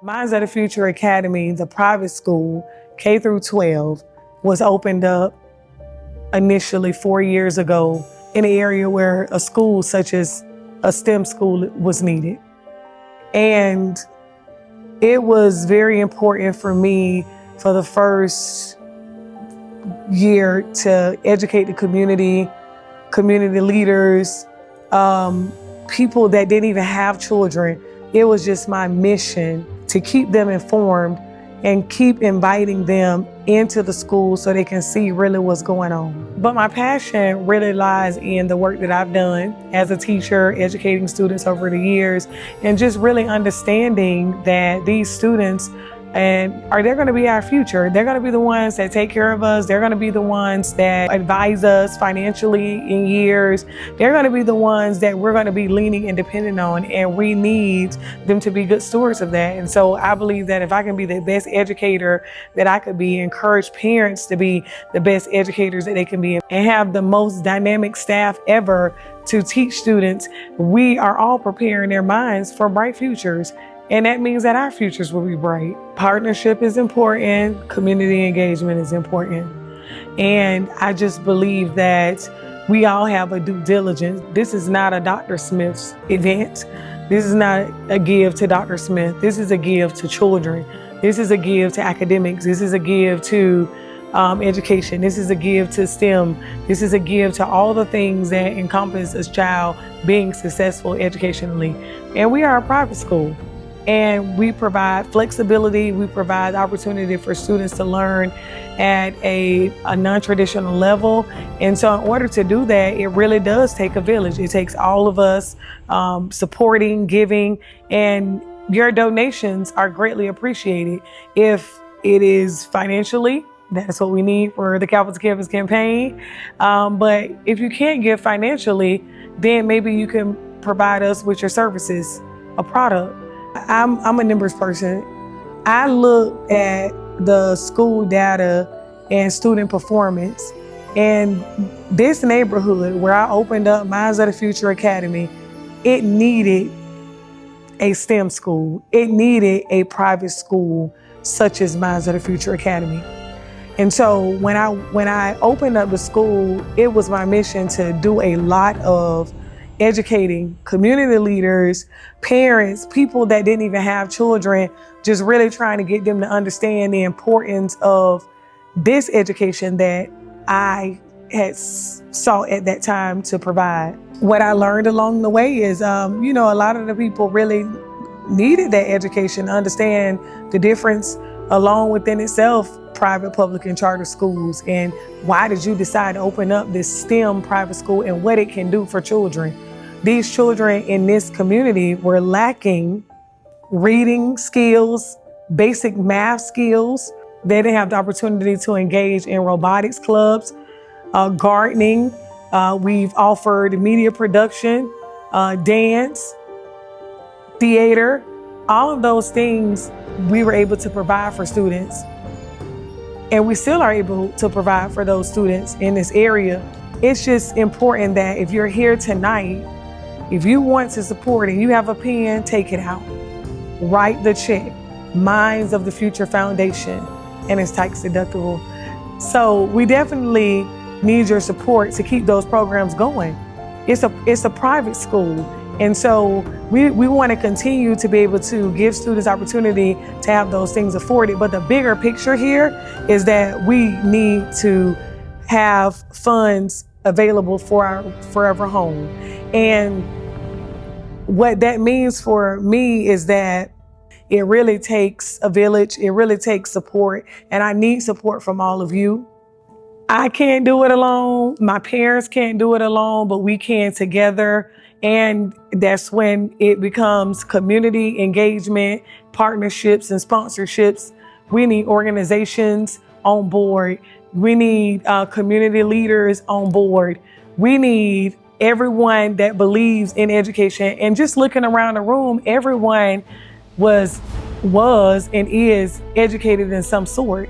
Minds of the Future Academy, the private school, K through 12, was opened up initially 4 years ago in an area where a school such as a STEM school was needed. And it was very important for me for the first year to educate the community leaders, people that didn't even have children. It was just my mission to keep them informed and keep inviting them into the school so they can see really what's going on. But my passion really lies in the work that I've done as a teacher, educating students over the years, and just really understanding that these students they're going to be our future. They're going to be the ones that take care of us. They're going to be the ones that advise us financially in years. They're going to be the ones that we're going to be leaning and depending on, and we need them to be good stewards of that. And so I believe that if I can be the best educator that I could be, encourage parents to be the best educators that they can be, and have the most dynamic staff ever to teach students, we are all preparing their minds for bright futures. And that means that our futures will be bright. Partnership is important. Community engagement is important. And I just believe that we all have a due diligence. This is not a Dr. Smith's event. This is not a give to Dr. Smith. This is a give to children. This is a give to academics. This is a give to education. This is a give to STEM. This is a give to all the things that encompass a child being successful educationally. And we are a private school. And we provide flexibility, we provide the opportunity for students to learn at a non-traditional level. And so in order to do that, it really does take a village. It takes all of us supporting, giving, and your donations are greatly appreciated. If it is financially, that's what we need for the Capital Campus campaign. But if you can't give financially, then maybe you can provide us with your services, a product. I'm a numbers person. I look at the school data and student performance, and this neighborhood where I opened up Minds of the Future Academy, it needed a STEM school. It needed a private school such as Minds of the Future Academy. And so when I opened up the school, it was my mission to do a lot of educating community leaders, parents, people that didn't even have children, just really trying to get them to understand the importance of this education that I had sought at that time to provide. What I learned along the way is, a lot of the people really needed that education to understand the difference along within itself, private, public, and charter schools, and why did you decide to open up this STEM private school and what it can do for children. These children in this community were lacking reading skills, basic math skills. They didn't have the opportunity to engage in robotics clubs, gardening. We've offered media production, dance, theater. All of those things we were able to provide for students. And we still are able to provide for those students in this area. It's just important that if you're here tonight, if you want to support and you have a pen, take it out. Write the check, Minds of the Future Foundation, and it's tax deductible. So we definitely need your support to keep those programs going. It's a private school. And so we want to continue to be able to give students opportunity to have those things afforded. But the bigger picture here is that we need to have funds available for our forever home. And what that means for me is that it really takes a village. It really takes support. And I need support from all of you. I can't do it alone. My parents can't do it alone, but we can together. And that's when it becomes community engagement, partnerships, and sponsorships. We need organizations on board. We need community leaders on board. We need everyone that believes in education. And just looking around the room, everyone was and is educated in some sort.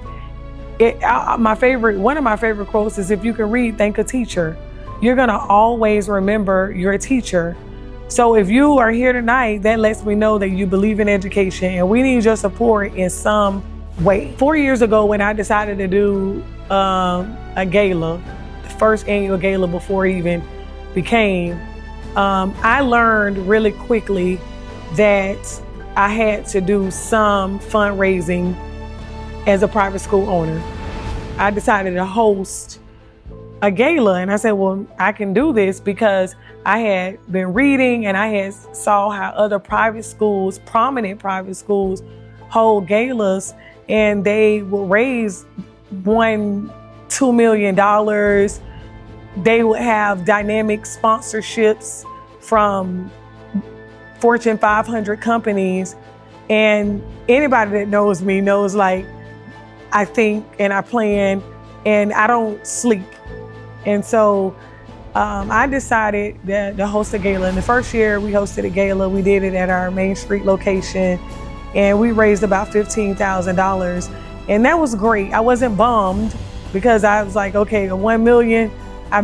One of my favorite quotes is, if you can read, thank a teacher. You're gonna always remember your teacher. So if you are here tonight, that lets me know that you believe in education and we need your support in some way. 4 years ago when I decided to do a gala, the first annual gala before it even became, I learned really quickly that I had to do some fundraising as a private school owner. I decided to host a gala and I said, well, I can do this because I had been reading and I had saw how other private schools, prominent private schools, hold galas and they will raise $2 million. They would have dynamic sponsorships from Fortune 500 companies. And anybody that knows me knows, like, I think and I plan and I don't sleep. And so I decided to host a gala. In the first year we hosted a gala, we did it at our Main Street location and we raised about $15,000. And that was great. I wasn't bummed because I was like, okay, the 1 million, I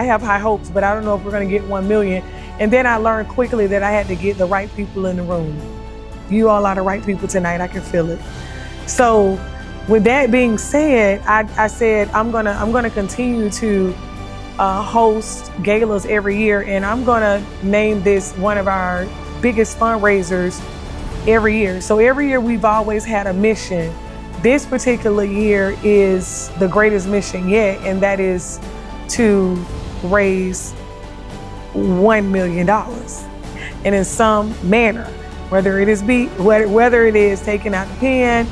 have high hopes, but I don't know if we're gonna get 1 million. And then I learned quickly that I had to get the right people in the room. You all are the right people tonight, I can feel it. So with that being said, I said I'm gonna continue to host galas every year, and I'm gonna name this one of our biggest fundraisers every year. So every year we've always had a mission. This particular year is the greatest mission yet, and that is to raise $1 million. And in some manner, whether it is taking out the pen,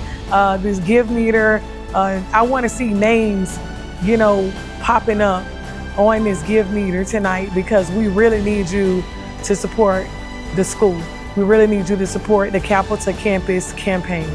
this give meter, I want to see names, popping up on this give meter tonight because we really need you to support the school. We really need you to support the Capital Campus campaign.